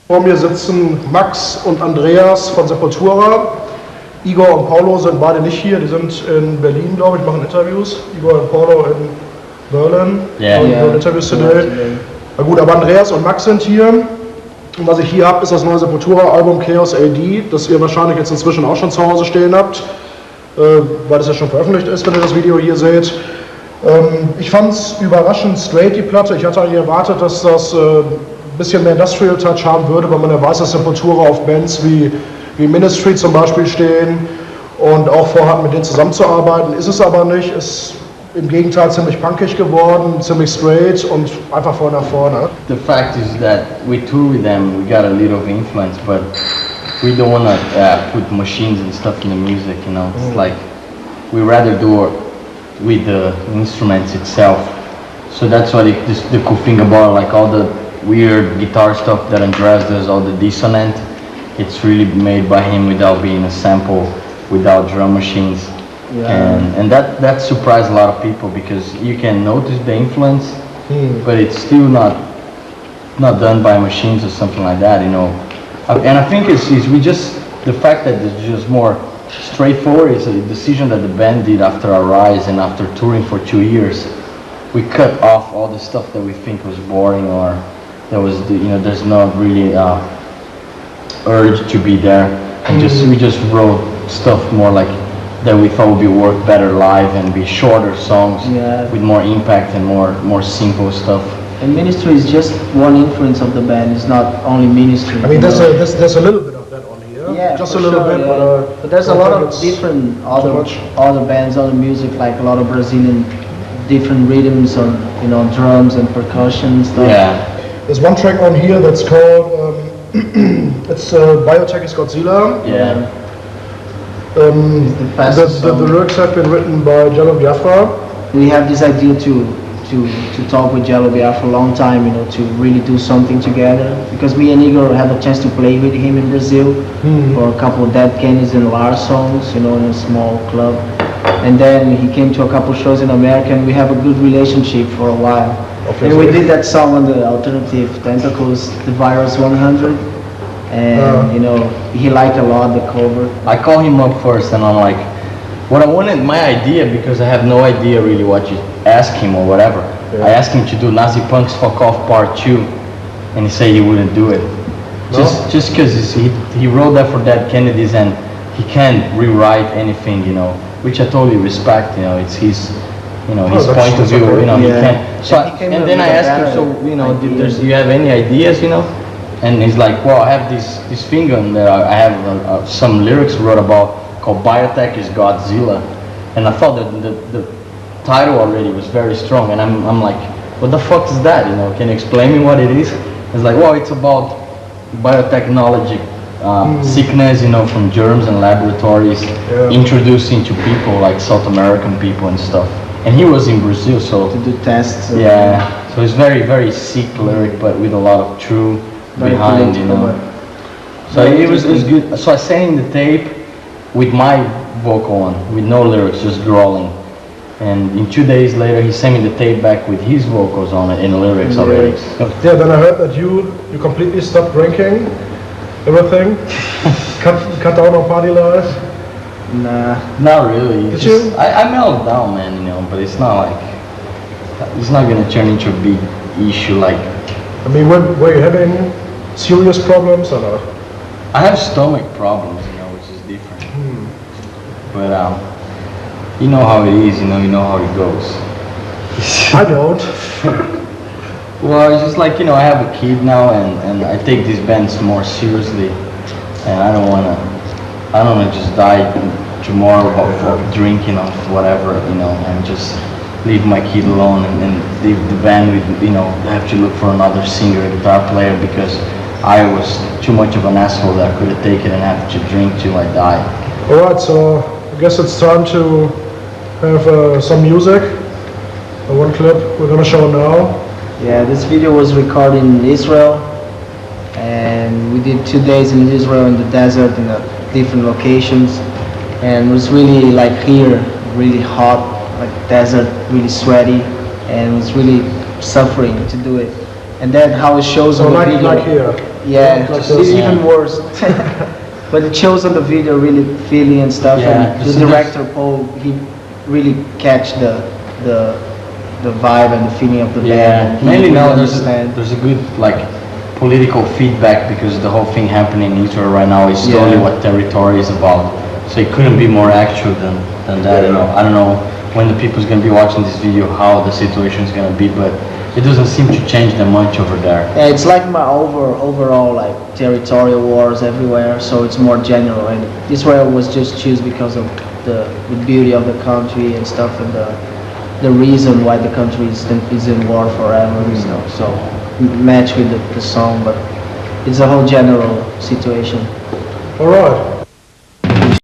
Vor mir sitzen Max und Andreas von Sepultura. Igor und Paulo sind beide nicht hier, die sind in Berlin, glaube ich, machen Interviews. Igor und Paulo in Berlin, doing interviews today. Na gut, aber Andreas und Max sind hier. Und was ich hier habe, ist das neue Sepultura-Album Chaos AD, das ihr wahrscheinlich jetzt inzwischen auch schon zu Hause stehen habt, weil das ja schon veröffentlicht ist, wenn ihr das Video hier seht. Ich fand es überraschend straight, die Platte. Ich hatte eigentlich erwartet, dass das ein bisschen mehr Industrial Touch haben würde, weil man ja weiß, dass Sepultura auf Bands wie Ministry zum Beispiel stehen und auch vorhatten, mit denen zusammenzuarbeiten. Ist es aber nicht, ist im Gegenteil ziemlich punkig geworden, ziemlich straight und einfach voll nach vorne. The fact is that we tour with them, we got a little of influence, but we don't want to put machines and stuff in the music, you know. It's like we rather do it with the instruments itself. So that's what the cool thing about like all the weird guitar stuff that Andreas does, all the dissonant, it's really made by him without being a sample, without drum machines. Yeah. And that surprised a lot of people because you can notice the influence, but it's still not done by machines or something like that, you know. And I think it's we just the fact that it's just more straightforward is a decision that the band did after our rise and after touring for 2 years. We cut off all the stuff that we think was boring or that was there's not really urge to be there, and we just wrote stuff more like that we thought would work better live and be shorter songs with more impact and more simple stuff. And Ministry is just one influence of the band. It's not only Ministry. I mean, there's a little bit of that on here. Yeah, just a little bit. Yeah. But there's a lot of different other bands, other music, like a lot of Brazilian different rhythms on drums and percussion and stuff. Yeah. There's one track on here that's called it's Biotech is Godzilla. Yeah. The lyrics have been written by Jello Biafra. We have this idea to talk with Jello Biafra for a long time, to really do something together. Because me and Igor had a chance to play with him in Brazil for a couple of Dead Kennedys and Lars songs, in a small club. And then he came to a couple shows in America, and we have a good relationship for a while. Okay, and we did that song on the alternative Tentacles, the Virus 100. And he liked a lot the cover. I call him up first and I'm like, what I wanted, my idea, because I have no idea really what you ask him or whatever. I asked him to do Nazi Punk's Fuck Off Part 2 and he said he wouldn't do it. No? Just because he wrote that for Dead Kennedys and he can't rewrite anything, which I totally respect, it's his his point of view, he can't. So and then I asked him, so do you have any ideas, And he's like, well, I have this thing on there. I have some lyrics wrote about called Biotech is Godzilla, and I thought that the title already was very strong. And I'm like, what the fuck is that? Can you explain me what it is? It's like, well, it's about biotechnology, sickness, from germs and laboratories, introducing to people like South American people and stuff. And he was in Brazil, so to do tests. Yeah, so it's very very sick lyric, but with a lot of true behind, So it was good. So I sent him the tape with my vocal on, with no lyrics, just drawing. And in 2 days later, he sent me the tape back with his vocals on it and lyrics already. Yeah, then I heard that you completely stopped drinking, everything, cut down on party life. Nah, not really. Did you? I mellowed down, man. But it's not like it's not gonna turn into a big issue like. I mean, were you having serious problems or not? I have stomach problems, which is different. But you know how it is, you know how it goes. I don't. Well, it's just like, I have a kid now and I take these bands more seriously, and I don't wanna just die tomorrow of drinking or whatever, and just leave my kid alone and leave the band with, have to look for another singer and guitar player because I was too much of an asshole that I couldn't take it and have to drink till I die. Alright, so I guess it's time to have some music. One clip we're gonna show now. Yeah, this video was recorded in Israel, and we did 2 days in Israel in the desert in different locations, and it was really like here, really hot, like desert, really sweaty, and it was really suffering to do it. And then how it shows on the video. Like here. Yeah, Like it's this. even worse. But it shows on the video really feeling and stuff. Yeah, And the director Paul, he really catch the vibe and the feeling of the Yeah, band. And he mainly really now understand. there's a good like political feedback because the whole thing happening in Israel right now is totally what territory is about. So it couldn't be more actual than that. You know, I don't know when the people's gonna be watching this video how the situation is gonna be, but it doesn't seem to change that much over there. Yeah, it's like my overall like territorial wars everywhere, so it's more general. And Israel was just chosen because of the beauty of the country and stuff, and the reason why the country is in war forever and stuff. So match with the song, but it's a whole general situation. All right.